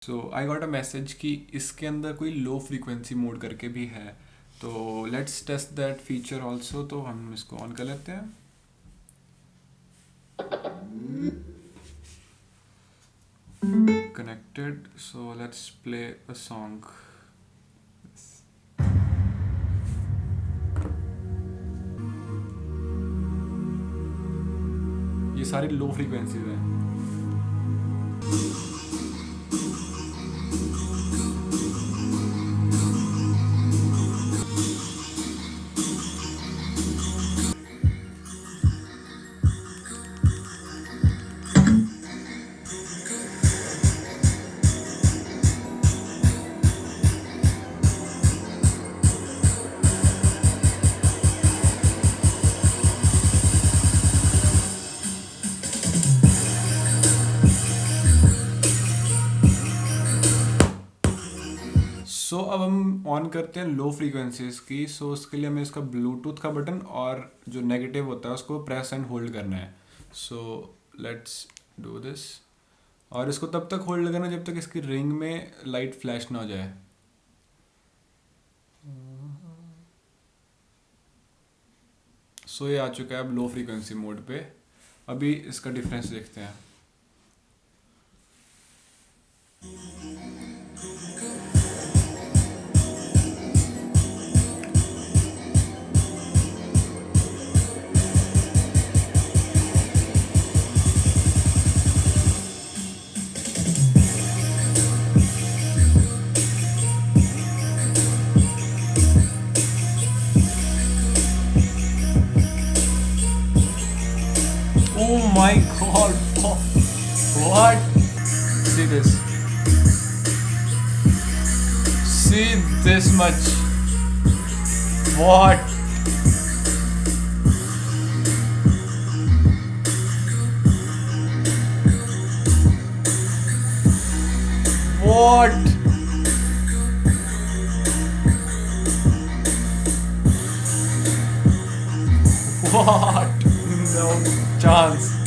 So I got a message कि इसके अंदर कोई लो फ्रीक्वेंसी मोड करके भी है, तो let's test that feature also. तो हम इसको ऑन कर लेते हैं। Connected, so let's play a song. ये सारी लो फ्रीक्वेंसीज हैं। सो अब हम ऑन करते हैं लो फ्रीक्वेंसीज की। सो उसके लिए हमें इसका ब्लूटूथ का बटन और जो नेगेटिव होता है उसको प्रेस एंड होल्ड करना है। So let's do this. और इसको तब तक होल्ड करना जब तक इसकी रिंग में लाइट फ्लैश ना हो जाए। सो ये आ चुका है अब लो फ्रीक्वेंसी मोड पे। अभी इसका डिफरेंस देखते हैं। Oh my god, what? See this. See this much. What? What? What? No chance.